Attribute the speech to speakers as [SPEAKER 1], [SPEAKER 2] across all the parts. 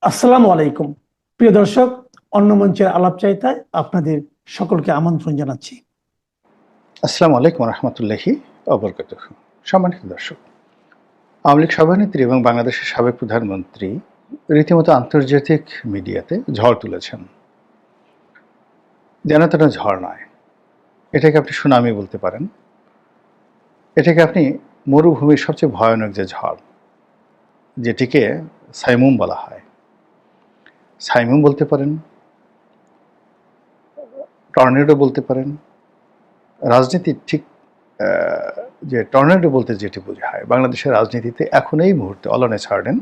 [SPEAKER 1] আসসালামু আলাইকুম। প্রিয় দর্শক, অন্য মঞ্চের আলাপচারিতায় আপনাদের সকলকে আমন্ত্রণ জানাচ্ছি।
[SPEAKER 2] আসসালামু আলাইকুম রহমতুল্লাহি অবরকাতুহ। সম্মানিত দর্শক, আওয়ামী লীগ সভানেত্রী এবং বাংলাদেশের সাবেক প্রধানমন্ত্রী রীতিমতো আন্তর্জাতিক মিডিয়াতে ঝড় তুলেছেন। যেন তেন ঝড় নয়, এটাকে আপনি সুনামি বলতে পারেন। এটাকে আপনি মরুভূমির সবচেয়ে ভয়ানক যে ঝড়, যেটিকে সাইমুম বলা হয়, সাইমুম বলতে পারেন, টর্নেডো বলতে পারেন। রাজনীতির ঠিক যে টর্নেডো বলতে যেটি বোঝায়, বাংলাদেশের রাজনীতিতে এখন এই মুহূর্তে অলনে ছাড়েন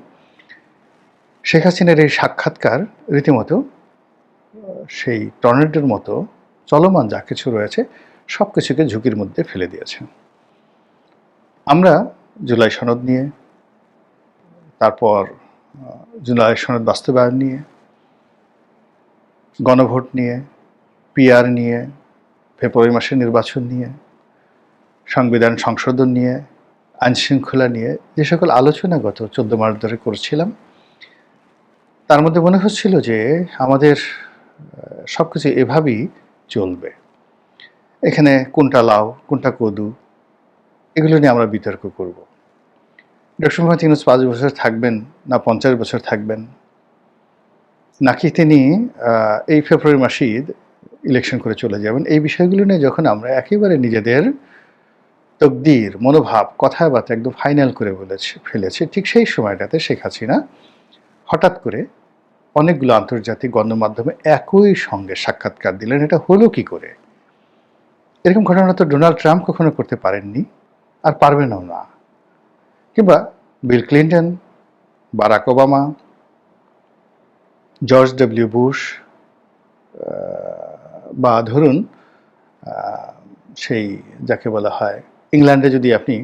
[SPEAKER 2] শেখ হাসিনার এই সাক্ষাৎকার রীতিমতো সেই টর্নেডোর মতো চলমান যা কিছু রয়েছে সব কিছুকে ঝুঁকির মধ্যে ফেলে দিয়েছে। আমরা জুলাই সনদ নিয়ে, তারপর জুলাই সনদ বাস্তবায়ন নিয়ে, গণভোট নিয়ে, পিআর নিয়ে, ফেব্রুয়ারি মাসের নির্বাচন নিয়ে, সংবিধান সংশোধন নিয়ে, আইনশৃঙ্খলা নিয়ে যে সকল আলোচনা গত 14 মাস ধরে করছিলাম, তার মধ্যে মনে হচ্ছিল যে আমাদের সব কিছু এভাবেই চলবে। এখানে কোনটা লাউ কোনটা কদু এগুলো নিয়ে আমরা বিতর্ক করব। ডক্টর মোহাম্মদ ইউনূস 5 বছর থাকবেন না 50 বছর থাকবেন, নাকি তিনি এই ফেব্রুয়ারি মাসেই ইলেকশন করে চলে যাবেন, এই বিষয়গুলো নিয়ে যখন আমরা একেবারে নিজেদের তকদির মনোভাব কথাবার্তা একদম ফাইনাল করে ফেলেছি, ঠিক সেই সময়টাতে শেখ হাসিনা হঠাৎ করে অনেকগুলো আন্তর্জাতিক গণমাধ্যমে একই সঙ্গে সাক্ষাৎকার দিলেন। এটা হলো কি করে? এরকম ঘটনা তো ডোনাল্ড ট্রাম্প কখনো করতে পারেননি, আর পারবেনও না। কিংবা Bill Clinton, Barack Obama, George W Bush, বা ধরুন সেই যাকে বলা হয় ইংল্যান্ডে যদি আপনি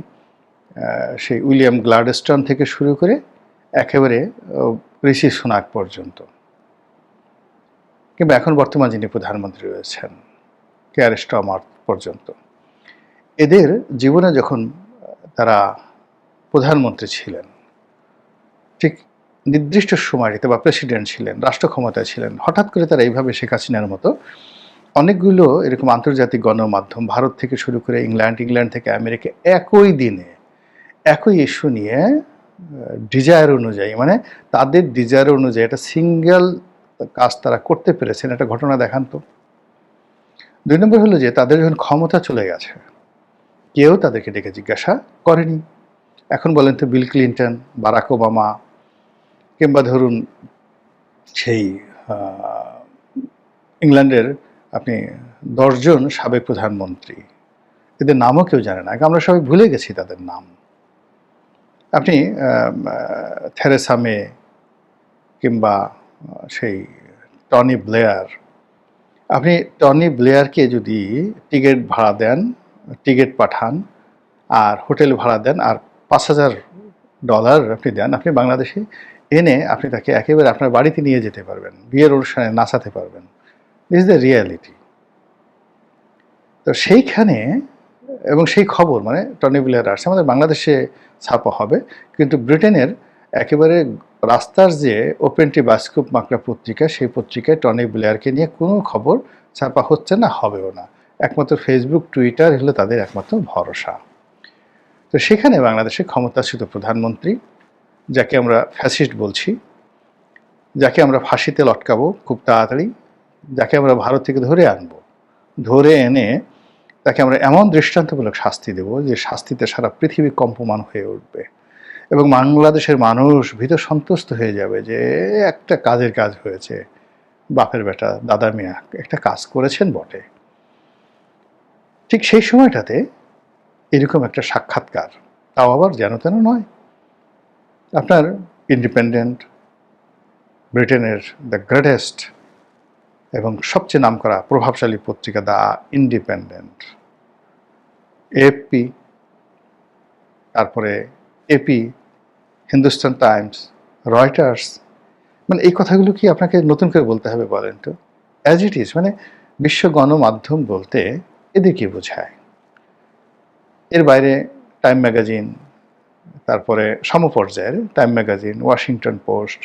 [SPEAKER 2] সেই উইলিয়াম গ্লাডস্টোন থেকে শুরু করে একেবারে ঋষি সুনাক পর্যন্ত, কিংবা এখন বর্তমান যিনি প্রধানমন্ত্রী রয়েছেন কেয়ার স্টারমার পর্যন্ত, এদের জীবনে যখন তারা প্রধানমন্ত্রী ছিলেন, ঠিক নির্দিষ্ট সময়টিতে বা প্রেসিডেন্ট ছিলেন, রাষ্ট্র ক্ষমতায় ছিলেন, হঠাৎ করে তারা এইভাবে শেখ হাসিনার মতো অনেকগুলো এরকম আন্তর্জাতিক গণমাধ্যম ভারত থেকে শুরু করে ইংল্যান্ড থেকে আমেরিকা একই দিনে একই ইস্যু নিয়ে ডিজায়ার অনুযায়ী, মানে তাদের ডিজায়ার অনুযায়ী একটা সিঙ্গেল কাজ তারা করতে পেরেছেন, একটা ঘটনা দেখান তো। 2 নম্বর হলো যে তাদের যখন ক্ষমতা চলে গেছে কেউ তাদেরকে ডেকে জিজ্ঞাসা করেনি। এখন বলেন তো বিল ক্লিন্টন, বারাক ওবামা, কিংবা ধরুন সেই ইংল্যান্ডের আপনি 10 জন সাবেক প্রধানমন্ত্রী, এদের নামও কেউ জানে না, আমরা সবাই ভুলে গেছি তাদের নাম। আপনি থেরেসা মে কিংবা সেই টনি ব্লেয়ার, আপনি টনি ব্লেয়ারকে যদি টিকিট ভাড়া দেন, টিকিট পাঠান আর হোটেল ভাড়া দেন আর $5,000 আপনি দেন, আপনি বাংলাদেশে এনে আপনি তাকে একেবারে আপনার বাড়িতে নিয়ে যেতে পারবেন, বিয়ের অনুষ্ঠানে নাচাতে পারবেন। This is the reality. তো সেইখানে এবং সেই খবর মানে টনি ব্লেয়ার আসছে আমাদের বাংলাদেশে ছাপা হবে, কিন্তু ব্রিটেনের একেবারে রাস্তার যে ওপেনটি বাস্কুপ মাকড়া পত্রিকা, সেই পত্রিকায় টনি ব্লেয়ারকে নিয়ে কোনো খবর ছাপা হচ্ছে না, হবেও না। একমাত্র ফেসবুক টুইটার হলো তাদের একমাত্র ভরসা। তো সেখানে বাংলাদেশের ক্ষমতাচ্যুত প্রধানমন্ত্রী, যাকে আমরা ফ্যাসিস্ট বলছি, যাকে আমরা ফাঁসিতে লটকাবো খুব তাড়াতাড়ি, যাকে আমরা ভারত থেকে ধরে আনবো, ধরে এনে তাকে আমরা এমন দৃষ্টান্তমূলক শাস্তি দেব যে শাস্তিতে সারা পৃথিবী কম্পমান হয়ে উঠবে এবং বাংলাদেশের মানুষ ভীত সন্তুষ্ট হয়ে যাবে যে একটা কাজের কাজ হয়েছে, বাপের বেটা দাদা মিয়া একটা কাজ করেছেন বটে। ঠিক সেই সময়টাতে এরকম একটা সাক্ষাৎকার, তাও আবার যেন তেন নয়, আপনার ইন্ডিপেন্ডেন্ট, ব্রিটেনের দ্য গ্রেটেস্ট এবং সবচেয়ে নামকরা প্রভাবশালী পত্রিকা দ্য ইন্ডিপেন্ডেন্ট, এএফপি, তারপরে এপি, হিন্দুস্তান টাইমস, রয়টার্স, মানে এই কথাগুলো কি আপনাকে নতুন করে বলতে হবে বলেন তো? অ্যাজ ইট ইজ, মানে বিশ্ব গণমাধ্যম বলতে এদেরকে বোঝায়। এর বাইরে টাইম ম্যাগাজিন, তারপরে সমপর্যায়ের টাইম ম্যাগাজিন, ওয়াশিংটন পোস্ট,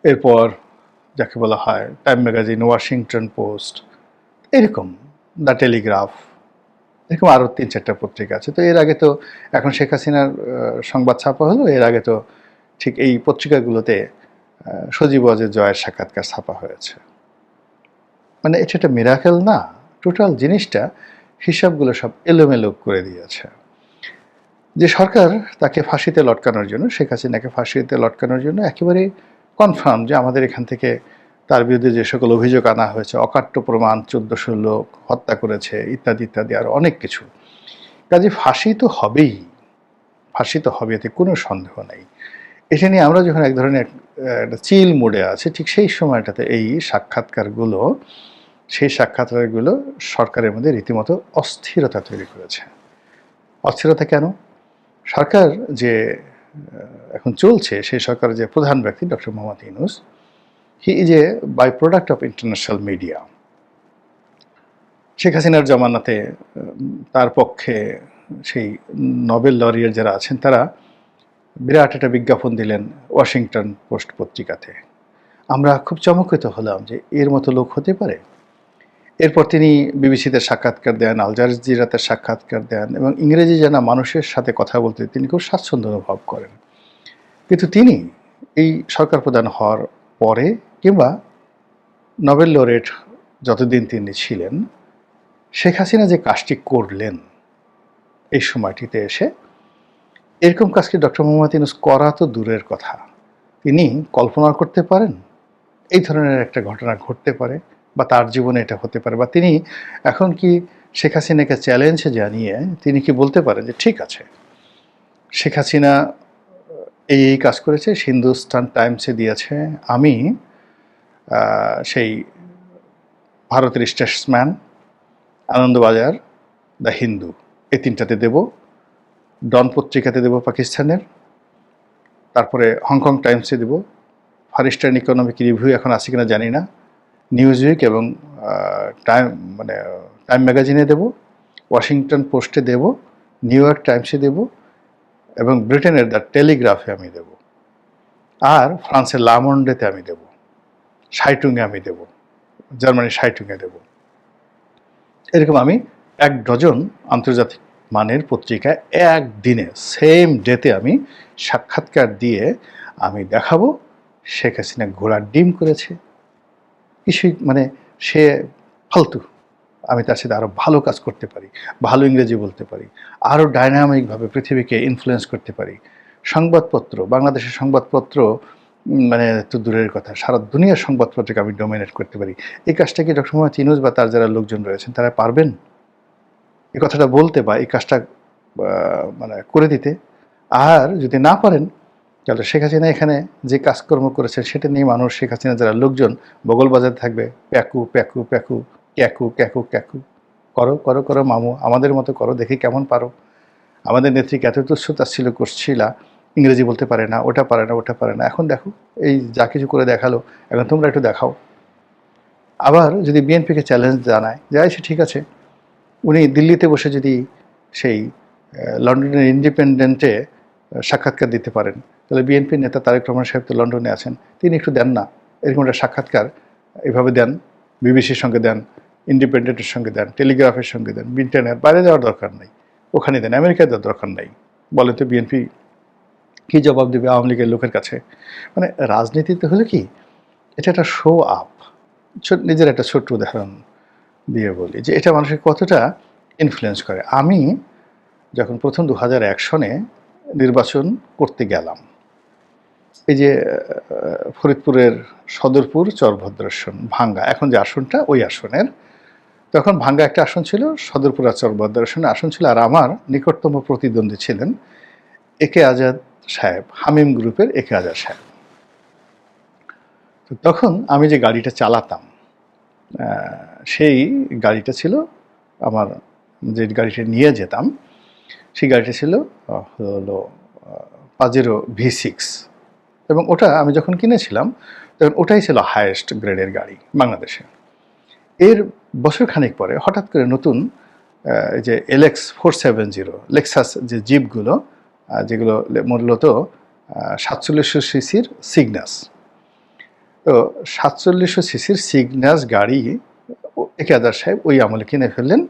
[SPEAKER 2] এরপর যাকে বলা হয় টাইম ম্যাগাজিন, ওয়াশিংটন পোস্ট, এরকম দ্য টেলিগ্রাফ, এরকম আরও 3-4টা পত্রিকা আছে। তো এর আগে তো, এখন শেখ হাসিনার সংবাদ ছাপা হলো, এর আগে তো ঠিক এই পত্রিকাগুলোতে সজীব ওয়াজেদ জয়ের সাক্ষাৎকার ছাপা হয়েছে। মানে এটা একটা মিরাকেল না? টোটাল জিনিসটা, হিসাবগুলো সব এলোমেলো করে দিয়েছে। যে সরকার তাকে ফাঁসিতে লটকানোর জন্য, শেখ হাসিনাকে ফাঁসিতে লটকানোর জন্য একেবারে কনফার্ম যে আমাদের এখান থেকে তার বিরুদ্ধে যে সকল অভিযোগ আনা হয়েছে, অকাট্য প্রমাণ, 1400 লোক হত্যা করেছে, ইত্যাদি ইত্যাদি আর অনেক কিছু, কাজে ফাঁসি তো হবেই, ফাঁসি তো হবে, এতে কোনো সন্দেহ নাই। এটা নিয়ে আমরা যখন এক ধরনের একটা চিল মোডে আছে, ঠিক সেই সময়টাতে এই সাক্ষাৎকারগুলো, সেই সাক্ষাৎকারগুলো সরকারের মধ্যে রীতিমতো অস্থিরতা তৈরি করেছে। অস্থিরতা কেন? সরকার যে এখন চলছে, সেই সরকারের যে প্রধান ব্যক্তি doctor Mohammad Yunus, he is a by product of international media. Sheikh হাসিনার জমানাতে তার পক্ষে সেই নোবেল লরিয়ার যারা আছেন, তারা বিরাট একটা বিজ্ঞাপন দিলেন ওয়াশিংটন পোস্ট পত্রিকাতে। আমরা খুব চমকিত হলাম যে এর মতো লোক হতে পারে। এরপর তিনি বিবিসিতে সাক্ষাৎকার দেন, আল জাজিরাতে সাক্ষাৎকার দেন, এবং ইংরেজি জানা মানুষের সাথে কথা বলতে তিনি খুব স্বাচ্ছন্দ্য অনুভব করেন। কিন্তু তিনি এই সরকার প্রধান হওয়ার পরে, কিংবা নোবেল লরেট যতদিন তিনি ছিলেন, শেখ হাসিনা যে কাজটি করলেন এই সময়টিতে এসে, এরকম কাজকে ডক্টর মোহাম্মদ ইউনূস করা তো দূরের কথা, তিনি কল্পনা করতে পারেন এই ধরনের একটা ঘটনা ঘটতে পারে, বা তার জীবনে এটা হতে পারে, বা তিনি এখন কি শেখ হাসিনাকে চ্যালেঞ্জ জানিয়ে তিনি কি বলতে পারেন যে ঠিক আছে, শেখ হাসিনা এই কাজ করেছে, হিন্দুস্তান টাইমসে দিয়েছে, আমি সেই ভারতের স্টেটসম্যান, আনন্দবাজার, দ্য হিন্দু, এই 3টাতে দেব, ডন পত্রিকাতে দেব পাকিস্তানের, তারপরে হংকং টাইমসে দেব, ফার ইস্টার্ন ইকোনমিক রিভিউ এখন আছে কিনা জানি না, নিউজ উইক এবং টাইম ম্যাগাজিনে দেব, ওয়াশিংটন পোস্টে দেব, নিউ ইয়র্ক টাইমসে দেব, এবং ব্রিটেনের দ্য টেলিগ্রাফে আমি দেব, আর ফ্রান্সের লামন্ডেতে আমি দেব, শাইটুংয়ে আমি দেব, জার্মানির শাইটুংয়ে দেব। এরকম আমি 1 ডজন আন্তর্জাতিক মানের পত্রিকায় একদিনে, সেম ডেতে আমি সাক্ষাৎকার দিয়ে আমি দেখাবো শেখ হাসিনা ঘোড়ার ডিম করেছে, কিছুই, মানে সে ফালতু, আমি তার সাথে আরও ভালো কাজ করতে পারি, ভালো ইংরেজি বলতে পারি, আরও ডাইনামিকভাবে পৃথিবীকে ইনফ্লুয়েন্স করতে পারি। সংবাদপত্র, বাংলাদেশের সংবাদপত্র মানে তো দূরের কথা, সারা দুনিয়ার সংবাদপত্রকে আমি ডমিনেট করতে পারি। এই কাজটা কি ডক্টর মোহাম্মদ ইউনূস বা তার যারা লোকজন রয়েছেন তারা পারবেন এই কথাটা বলতে, বা এই কাজটা মানে করে দিতে? আর যদি না পারেন, তাহলে শেখ হাসিনা এখানে যে কাজকর্ম করেছে সেটা নিয়ে মানুষ, শেখ হাসিনা যারা লোকজন বগল বাজাতে থাকবে, প্যাকু প্যাকু প্যাকু, ক্যাকু ক্যাকু ক্যাকু, করো করো করো মামু, আমাদের মতো করো, দেখি কেমন পারো। আমাদের নেত্রীকে এত তুচ্ছতাচ্ছিল করছিলা, ইংরেজি বলতে পারে না, ওটা পারে না, ওটা পারে না, এখন দেখো এই যা কিছু করে দেখালো, এখন তোমরা একটু দেখাও। আবার যদি বিএনপিকে চ্যালেঞ্জ জানায় যে আচ্ছা ঠিক আছে, উনি দিল্লিতে বসে যদি সেই লন্ডনের ইন্ডিপেন্ডেন্টে সাক্ষাৎকার দিতে পারেন, তাহলে বিএনপির নেতা তারেক রহমান সাহেব তো লন্ডনে আছেন, তিনি একটু দেন না এরকম একটা সাক্ষাৎকার, এভাবে দেন, বিবিসির সঙ্গে দেন, ইন্ডিপেন্ডেন্টের সঙ্গে দেন, টেলিগ্রাফের সঙ্গে দেন, ব্রিটেনের বাইরে যাওয়ার দরকার নেই, ওখানে দেন, আমেরিকায় দেওয়ার দরকার নেই। বলেন তো বিএনপি কী জবাব দেবে আওয়ামী লীগের লোকের কাছে? মানে রাজনীতিতে হলে কি, এটা একটা শো আপ। নিজের একটা ছোট্ট উদাহরণ দিয়ে বলি যে এটা মানুষকে কতটা ইনফ্লুয়েন্স করে। আমি যখন প্রথম 2001 সনে নির্বাচন করতে গেলাম, এই যে ফরিদপুরের সদরপুর চরভদ্রাসন ভাঙ্গা, এখন যে আসনটা ওই আসনের, তখন ভাঙ্গা একটা আসন ছিল, সদরপুর আর চরভদ্রাসনে আসন ছিল, আর আমার নিকটতম প্রতিদ্বন্দ্বী ছিলেন একে আজাদ সাহেব, হামিম গ্রুপের একে আজাদ সাহেব। তো তখন আমি যে গাড়িটা চালাতাম, সেই গাড়িটা ছিল, আমার যে গাড়িটা নিয়ে যেতাম সেই গাড়িটা ছিল হলো পাজেরো V6, এবং ওটা আমি যখন কিনেছিলাম তখন ওটাই ছিল হায়েস্ট গ্রেডের গাড়ি বাংলাদেশে। এর বছরখানেক পরে হঠাৎ করে নতুন এই যে LX 470 লেক্সাস যে জিপগুলো, যেগুলো মূলত 4700 সিসির সিগনাস, তো 4700 সিসির সিগনাস গাড়ি একেআজাদ সাহেব ওই আমলে কিনে ফেললেন।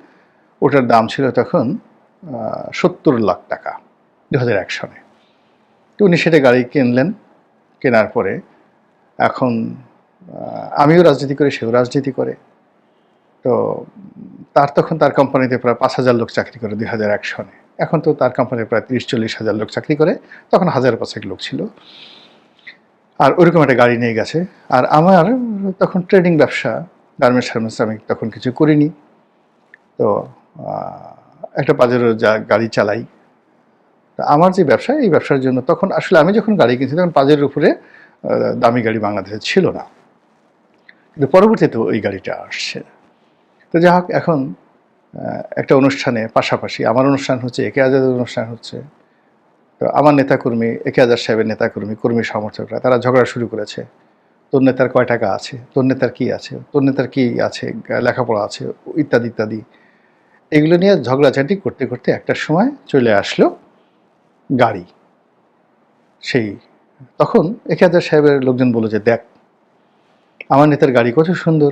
[SPEAKER 2] ওটার দাম ছিল তখন 70 লাখ টাকা 2001 সনে। তো উনি সেটা গাড়ি কিনলেন। কেনার পরে এখন আমিও রাজনীতি করি, সেও রাজনীতি করে। তো তার তখন তার কোম্পানিতে প্রায় 5,000 লোক চাকরি করে 2001 সনে। এখন তো তার কোম্পানিতে প্রায় 30-40 হাজার লোক চাকরি করে, তখন 1000-5 লোক ছিল। আর ওইরকম একটা গাড়ি নিয়ে গেছে। আর আমার তখন ট্রেডিং ব্যবসা, গার্মেন্টস আমি তখন কিছু করিনি। তো একটা পাজেরো গাড়ি চালাই। আমার যে ব্যবসা, এই ব্যবসার জন্য তখন আসলে আমি যখন গাড়ি কিনছি তখন পাজেরোর উপরে দামি গাড়ি বাংলাদেশে ছিল না, কিন্তু পরবর্তীতে ওই গাড়িটা আসছে। তো যাই হোক, এখন একটা অনুষ্ঠানে পাশাপাশি আমার অনুষ্ঠান হচ্ছে, একেআজাদের অনুষ্ঠান হচ্ছে। তো আমার নেতাকর্মী, একেআজাদ সাহেবের নেতাকর্মী, কর্মী সমর্থকরা তারা ঝগড়া শুরু করেছে। তোর নেতার কয় টাকা আছে, তোর নেতার কি আছে, তোর নেতার কি আছে, লেখাপড়া আছে, ইত্যাদি ইত্যাদি। এগুলো নিয়ে ঝগড়াঝাটি করতে করতে একটা সময় চলে আসলো গাড়ি। সেই তখন একেআজাদ সাহেবের লোকজন বলল যে, দেখ আমার নেতার গাড়ি কত সুন্দর,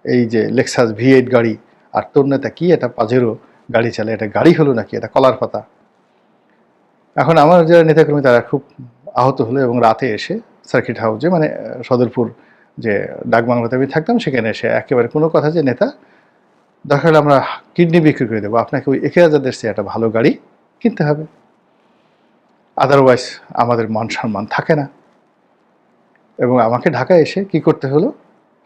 [SPEAKER 2] এই যে লেক্সাস V8 গাড়ি, আর তোর নেতা কি এটা পাজেরো গাড়ি চালায়, এটা গাড়ি হলো নাকি, এটা কলার পাতা। এখন আমার যারা নেতাকর্মী তারা খুব আহত হলো এবং রাতে এসে সার্কিট হাউসে, মানে সদরপুর যে ডাকবাংলাতে আমি থাকতাম, সেখানে এসে একেবারে কোনো কথা যে, নেতা দরকার হলে আমরা কিডনি বিক্রি করে দেবো, আপনাকে ওই একেআজাদের চেয়ে একটা ভালো গাড়ি কিনতে হবে, আদারওয়াইজ আমাদের মান সম্মান থাকে না। এবং আমাকে ঢাকায় এসে কি করতে হলো,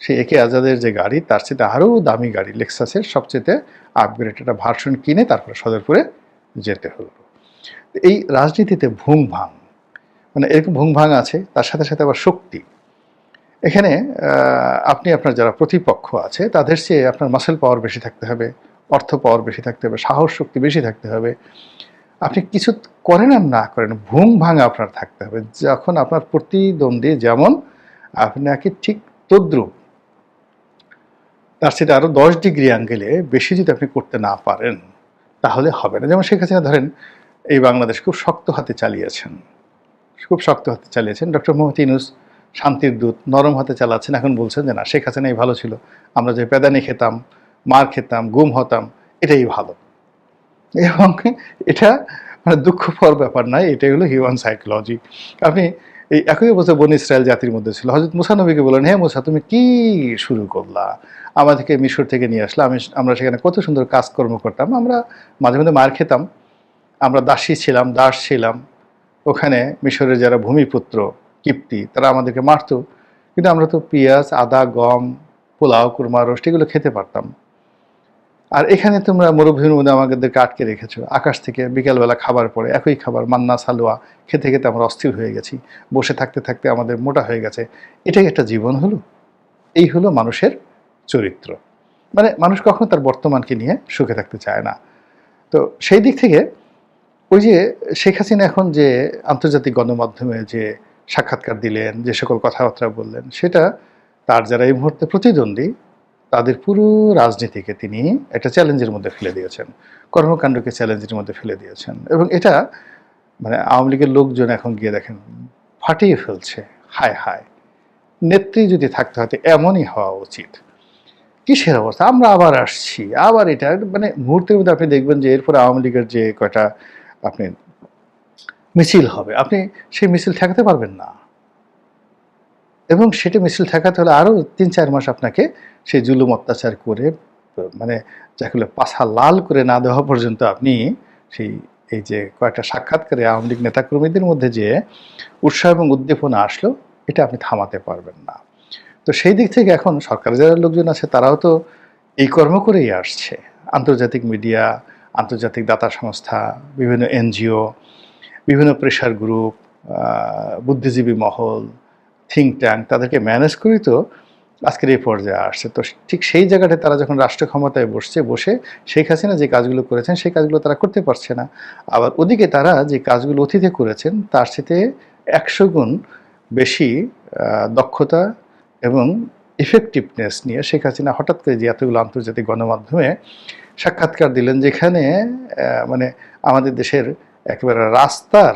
[SPEAKER 2] সেই একেআজাদের যে গাড়ি তার চেয়ে আরও দামি গাড়ি, লেক্সাসের সবচেয়ে আপগ্রেড একটা ভার্সন কিনে তারপরে সদরপুরে যেতে হলো। এই রাজনীতিতে ভুং ভাং, মানে এরকম ভুং ভাং আছে, তার সাথে সাথে আবার শক্তি। এখানে আপনি আপনার যারা প্রতিপক্ষ আছে তাদের চেয়ে আপনার মাসেল পাওয়ার বেশি থাকতে হবে, অর্থ পাওয়ার বেশি থাকতে হবে, সাহস শক্তি বেশি থাকতে হবে। আপনি কিছু করেন আর না করেন, ভুং ভাং আপনার থাকতে হবে। যখন আপনার প্রতিদ্বন্দ্বী যেমন, আপনাকে ঠিক তদ্রুপ তার সাথে আরও 10 ডিগ্রি অ্যাঙ্গেলে বেশি যদি আপনি করতে না পারেন তাহলে হবে না। যেমন শেখ হাসিনা ধরেন এই বাংলাদেশ খুব শক্ত হাতে চালিয়েছেন, খুব শক্ত হাতে চালিয়েছেন। ডক্টর মোহাম্মদ ইউনূস শান্তির দূত, নরম হাতে চালাচ্ছেন। এখন বলছেন যে না, শেখ হাসিনাই ভালো ছিল, আমরা যে পেদানি খেতাম, মার খেতাম, গুম হতাম, এটাই ভালো। এবং এটা মানে দুঃখ পাওয়ার ব্যাপার নয়, এটাই হলো হিউম্যান সাইকোলজি। আপনি এই একই অবস্থা বনি ইসরায়েল জাতির মধ্যে ছিল। হযরত মুসা নবীকে বললেন, হে মুসা তুমি কি শুরু করলা, আমাদেরকে মিশর থেকে নিয়ে আসলে, আমরা সেখানে কত সুন্দর কাজকর্ম করতাম, আমরা মাঝে মধ্যে মার খেতাম, আমরা দাসী ছিলাম, দাস ছিলাম, ওখানে মিশরের যারা ভূমিপুত্র কিপ্তি তারা আমাদেরকে মারতো, কিন্তু আমরা তো পেঁয়াজ, আদা, গম, পোলাও, কুরমা, রোস্ট এগুলো খেতে পারতাম। আর এখানে তোমরা মরুভূমির মধ্যে আমাদেরকে আটকে রেখেছো, আকাশ থেকে বিকালবেলা খাবার পড়ে একই খাবার, মান্না সালোয়া খেতে খেতে আমরা অস্থির হয়ে গেছি, বসে থাকতে থাকতে আমাদের মোটা হয়ে গেছে। এটাই একটা জীবন হলো? এই হলো মানুষের চরিত্র। মানে মানুষ কখনো তার বর্তমানকে নিয়ে সুখে থাকতে চায় না। তো সেই দিক থেকে ওই যে শেখ হাসিনা এখন যে আন্তর্জাতিক গণমাধ্যমে যে সাক্ষাৎকার দিলেন, যে সকল কথাবার্তা বললেন, সেটা তার যারা এই মুহূর্তে প্রতিদ্বন্দ্বী তাদের পুরো রাজনীতিকে তিনি একটা চ্যালেঞ্জের মধ্যে ফেলে দিয়েছেন, কর্মকাণ্ডকে চ্যালেঞ্জের মধ্যে ফেলে দিয়েছেন। এবং এটা মানে আওয়ামী লীগের লোকজন এখন গিয়ে দেখেন ফাটিয়ে ফেলছে। হায় হায়, নেত্রী যদি থাকতে হয়তো এমনই হওয়া উচিত। কিসের অবস্থা, আমরা আবার আসছি, আবার এটা মানে মুহূর্তের মধ্যে আপনি দেখবেন যে এরপরে আওয়ামী লীগের যে কয়টা আপনি মিছিল হবে, আপনি সেই মিছিল ঠেকাতে পারবেন না। এবং সেটা মিছিল ঠেকাতে হলে আরও 3-4 মাস আপনাকে সেই জুলুম অত্যাচার করে, মানে যাকে বলে পাছা লাল করে না দেওয়া পর্যন্ত আপনি সেই এই যে কয়েকটা সাক্ষাৎকারে আওয়ামী লীগ নেতাকর্মীদের মধ্যে যে উৎসাহ এবং উদ্দীপনা আসলো, এটা আপনি থামাতে পারবেন না। তো সেই দিক থেকে এখন সরকারের যারা লোকজন আছে তারাও তো এই কর্ম করেই আসছে। আন্তর্জাতিক মিডিয়া, আন্তর্জাতিক দাতা সংস্থা, বিভিন্ন এনজিও, বিভিন্ন প্রেশার গ্রুপ, বুদ্ধিজীবী মহল, থিঙ্ক ট্যাঙ্ক, তাদেরকে ম্যানেজ করেই তো আজকের এই পর্যায়ে আসছে। তো ঠিক সেই জায়গাটায় তারা যখন রাষ্ট্র ক্ষমতায় বসে শেখ হাসিনা যে কাজগুলো করেছেন সেই কাজগুলো তারা করতে পারছে না। আবার ওদিকে তারা যে কাজগুলো অতীতে করেছেন তার সাথে 100 গুণ বেশি দক্ষতা এবং ইফেক্টিভনেস নিয়ে শেখ হাসিনা হঠাৎ করে যে এতগুলো আন্তর্জাতিক গণমাধ্যমে সাক্ষাৎকার দিলেন, যেখানে মানে আমাদের দেশের একেবারে রাস্তার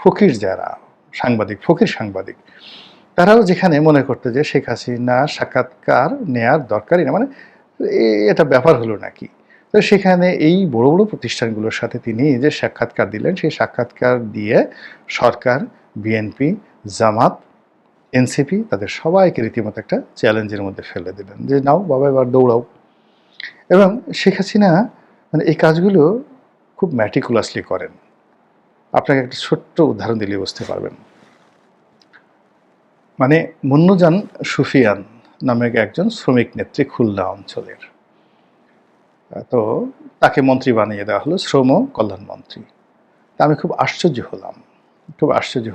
[SPEAKER 2] ফকির যারা সাংবাদিক, ফকির সাংবাদিক, তারাও যেখানে মনে করতো যে শেখ হাসিনা সাক্ষাৎকার নেয়ার দরকারই না, মানে এটা ব্যাপার হলো নাকি, তো সেখানে এই বড় বড় প্রতিষ্ঠানগুলোর সাথে তিনি যে সাক্ষাৎকার দিলেন, সেই সাক্ষাৎকার দিয়ে সরকার, বিএনপি, জামাত, এনসিপি তাদের সবাইকে রীতিমতো একটা চ্যালেঞ্জের মধ্যে ফেলে দিলেন যে নাও বাবা এবার দৌড়াও। এবং শেখ হাসিনা মানে এই কাজগুলো খুব ম্যাটিকুলাসলি করেন। আপনাকে একটা ছোট্ট উদাহরণ দিলে বুঝতে পারবেন। মানে মুন্নুজান সুফিয়ান নামে একজন শ্রমিক নেত্রী খুলনা অঞ্চলের, তো তাকে মন্ত্রী বানিয়ে দেওয়া হলো, শ্রম কল্যাণ মন্ত্রী। তা আমি খুব আশ্চর্য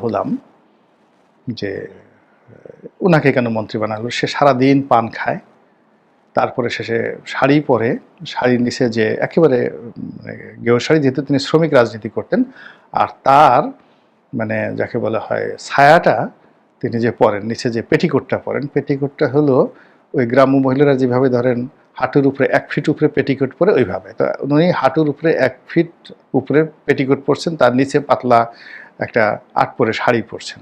[SPEAKER 2] হলাম যে ওনাকে কেন মন্ত্রী বানালো। সে সারাদিন পান খায়, তারপরে শেষে শাড়ি পরে, শাড়ির নিচে যে একেবারে মানে গেও শাড়ি, যেহেতু তিনি শ্রমিক রাজনীতি করতেন, আর তার মানে যাকে বলা হয় ছায়াটা তিনি যে পরেন, নিচে যে পেটিকোটটা পরেন, পেটিকোটটা হলো ওই গ্রাম্য মহিলারা যেভাবে ধরেন হাঁটুর উপরে 1 ফিট উপরে পেটিকোট পরে ওইভাবে, তো উনি হাঁটুর উপরে 1 ফিট উপরে পেটিকোট পরছেন, তার নিচে পাতলা একটা 8 পরে শাড়ি পরছেন,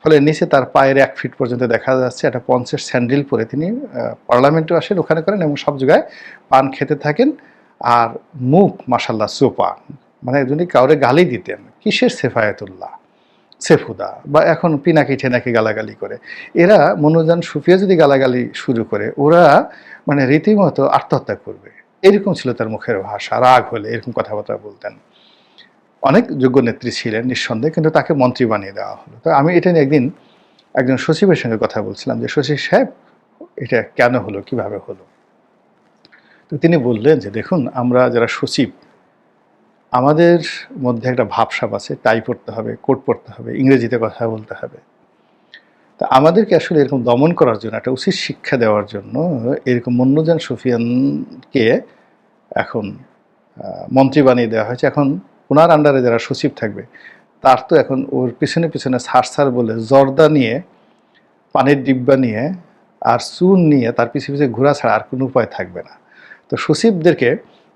[SPEAKER 2] ফলে নিচে তার পায়ের 1 ফিট পর্যন্ত দেখা যাচ্ছে একটা পঞ্চের স্যান্ডেল পরে তিনি পার্লামেন্টে আসেন, ওখানে করেন এবং সব জায়গায় পান খেতে থাকেন। আর মুখ মাশাল্লাহ সোপা, মানে যদি কাউরে গালি দিতেন কিসের সেফায়েতুল্লাহ, সেফুদা, বা এখন পিনাকি ঠেনাকি গালাগালি করে, এরা মনোজান সুফিয়া যদি গালাগালি শুরু করে ওরা মানে রীতিমতো আত্মহত্যা করবে, এরকম ছিল তার মুখের ভাষা। রাগ হলে এরকম কথাবার্তা বলতেন। অনেক যোগ্য নেত্রী ছিলেন নিঃসন্দেহে, কিন্তু তাকে মন্ত্রী বানিয়ে দেওয়া হলো। তো আমি এটা নিয়ে একদিন একজন সচিবের সঙ্গে কথা বলছিলাম যে সচিব সাহেব এটা কেন হলো, কিভাবে হলো। তো তিনি বললেন যে দেখুন, আমরা যারা সচিব আমাদের মধ্যে একটা ভাবসাব আছে, টাই পড়তে হবে, কোট পড়তে হবে, ইংরেজিতে কথা বলতে হবে। তা আমাদেরকে আসলে এরকম দমন করার জন্য, একটা উচিত শিক্ষা দেওয়ার জন্য এরকম মুন্নুজান সুফিয়ানকে এখন মন্ত্রী বানিয়ে দেওয়া হয়েছে। এখন ওনার আন্ডারে যারা সচিব থাকবে তার তো এখন ওর পিছনে পিছনে ছাড় বলে জর্দা নিয়ে, পানির ডিব্বা নিয়ে আর চুন নিয়ে তার পিছিয়ে পিছিয়ে ঘোরা ছাড়া আর কোনো উপায় থাকবে না। তো সচিবদেরকে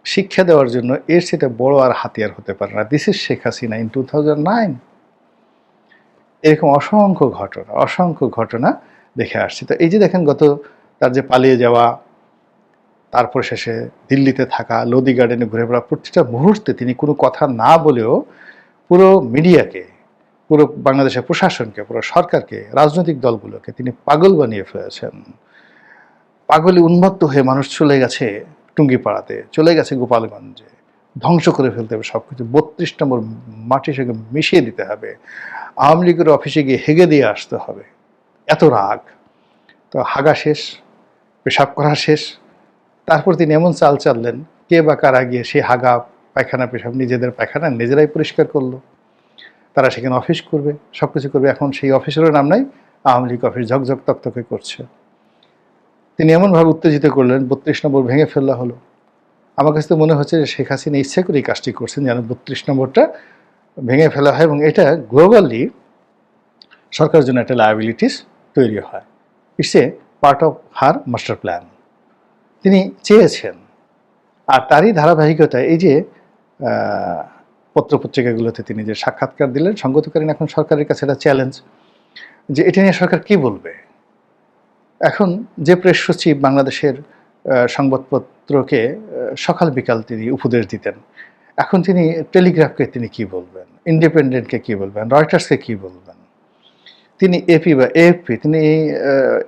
[SPEAKER 2] শিক্ষা দেওয়ার জন্য এর সেটা বড় আর হাতিয়ার হতে পারে না। This is Sheikh Hasina in 2009। এরকম অসংখ্য ঘটনা দেখে আসছি। তো এই যে দেখেন গত তার যে পালিয়ে যাওয়া, তারপর শেষে দিল্লিতে থাকা, লোদি গার্ডেনে ঘুরে বেড়া, প্রতিটা মুহূর্তে তিনি কোনো কথা না বলেও পুরো মিডিয়াকে, পুরো বাংলাদেশের প্রশাসনকে, পুরো সরকারকে, রাজনৈতিক দলগুলোকে তিনি পাগল বানিয়ে ফেলেছেন। পাগলে উন্মত্ত হয়ে মানুষ চলে গেছে টুঙ্গিপাড়াতে, চলে গেছে গোপালগঞ্জে, ধ্বংস করে ফেলতে হবে সব কিছু, 32 নম্বর মাটির সঙ্গে মিশিয়ে দিতে হবে, আওয়ামী লীগের অফিসে গিয়ে হেগে দিয়ে আসতে হবে, এত রাগ। তো হাগা শেষ, পেশাব করা শেষ, তারপর তিনি এমন চাল চাললেন, কে বা কারা গিয়ে সেই হাগা পায়খানা পেশাব নিজেদের পায়খানা নিজেরাই পরিষ্কার করলো। তারা সেখানে অফিস করবে, সব কিছু করবে। এখন সেই অফিসেরও নাম নাই, আওয়ামী লীগ অফিস ঝকঝক তকতকে করছে। তিনি এমনভাবে উত্তেজিত করলেন, 32 নম্বর ভেঙে ফেলা হলো। আমার কাছে তো মনে হচ্ছে যে শেখ হাসিনা ইচ্ছে করে এই কাজটি করছেন যেন 32 নম্বরটা ভেঙে ফেলা হয় এবং এটা গ্লোবালি সরকারের জন্য একটা লায়াবিলিটিস তৈরি হয়। It's a part of her master plan, তিনি চেয়েছেন। আর তারই ধারাবাহিকতায় এই যে পত্রপত্রিকাগুলোতে তিনি যে সাক্ষাৎকার দিলেন, সঙ্গতকালীন এখন সরকারের কাছে একটা চ্যালেঞ্জ যে এটা নিয়ে সরকার কি বলবে। এখন যে প্রেস সচিব বাংলাদেশের সংবাদপত্রকে সকাল বিকাল তিনি উপদেশ দিতেন, এখন তিনি টেলিগ্রাফকে তিনি কি বলবেন, ইন্ডিপেন্ডেন্টকে কি বলবেন, রয়টার্সকে কি বলবেন। তিনি এপি বা এএফপি, তিনি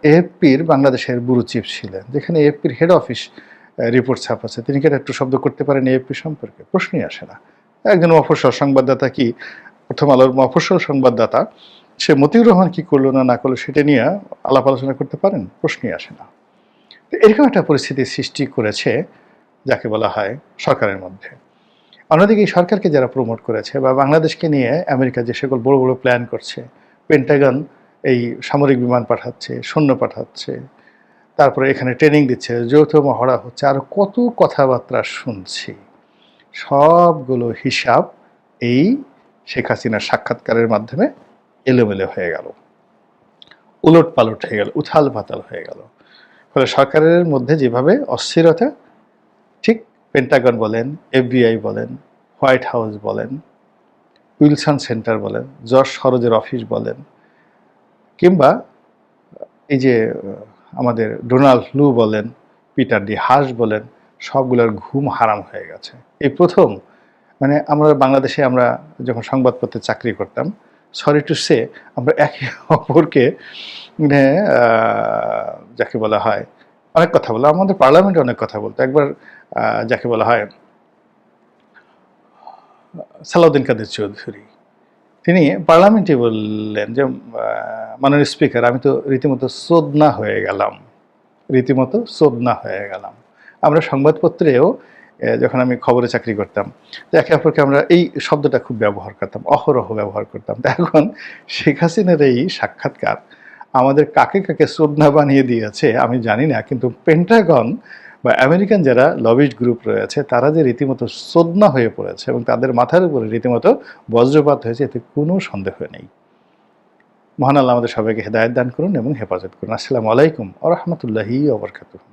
[SPEAKER 2] এএফপির বাংলাদেশের ব্যুরো চিফ ছিলেন, যেখানে এএফপির হেড অফিস রিপোর্ট ছাপাচ্ছে। তিনি কি একটু শব্দ করতে পারেন এএফপি সম্পর্কে? প্রশ্নই আসে না। একজন মফস্বল সংবাদদাতা, কি প্রথম আলোর মফস্বল সংবাদদাতা, সে মতিউর রহমান কি করলো না করলো সেটা নিয়ে আলাপ আলোচনা করতে পারেন? প্রশ্নই আসে না। তো এরকম একটা পরিস্থিতির সৃষ্টি করেছে যাকে বলা হয় সরকারের মধ্যে। অন্যদিকে এই সরকারকে যারা প্রমোট করেছে বা বাংলাদেশকে নিয়ে আমেরিকা যে সকল বড় বড় প্ল্যান করছে, পেন্টাগন এই সামরিক বিমান পাঠাচ্ছে, সৈন্য পাঠাচ্ছে, তারপরে এখানে ট্রেনিং দিচ্ছে, যৌথ মহড়া হচ্ছে, আর কত কথাবার্তা শুনছি, সবগুলো হিসাব এই শেখ হাসিনার সাক্ষাৎকারের মাধ্যমে এলোমেলো হয়ে গেল, উলট পালট হয়ে গেল, উথাল পাতাল হয়ে গেল। ফলে সরকারের মধ্যে যেভাবে অস্থিরতা, ঠিক পেন্টাগন বলেন, এফবিআই বলেন, হোয়াইট হাউস বলেন, উইলসন সেন্টার বলেন, জর্জ সরোজের অফিস বলেন, কিংবা এই যে আমাদের ডোনাল্ড লু বলেন, পিটার ডি হাস বলেন, সবগুলোর ঘুম হারাম হয়ে গেছে। এই প্রথম মানে আমরা বাংলাদেশে আমরা যখন সংবাদপত্রে চাকরি করতাম, সরি টু সে আমরা একে অপরকে মানে যাকে বলা হয় অনেক কথা বলা, আমাদের পার্লামেন্টে অনেক কথা বলতো। একবার যাকে বলা হয় সালাউদ্দিন কাদের চৌধুরী, তিনি পার্লামেন্টে বললেন যে মাননীয় স্পিকার, আমি তো রীতিমতো সোদনা হয়ে গেলাম, রীতিমতো সোদনা হয়ে গেলাম। আমরা সংবাদপত্রেও যখন আমি খবরে চাকরি করতাম, তো একে অপরকে আমরা এই শব্দটা খুব ব্যবহার করতাম, অহরহ ব্যবহার করতাম। তো এখন শেখ হাসিনার এই সাক্ষাৎকার আমাদের কাকে কাকে সোদনা বানিয়ে দিয়েছে আমি জানি না, কিন্তু পেন্টাগন বা আমেরিকান যারা লবিস্ট গ্রুপ রয়েছে তারা যে রীতিমতো সোদনা হয়ে পড়েছে এবং তাদের মাথার উপরে রীতিমতো বজ্রপাত হয়েছে, এতে কোনো সন্দেহ নেই। মহান আল্লাহ আমাদের সবাইকে হেদায়েত দান করুন এবং হেফাজত করুন। আসসালামু আলাইকুম ওয়া রাহমাতুল্লাহি ওয়া বারাকাতুহু।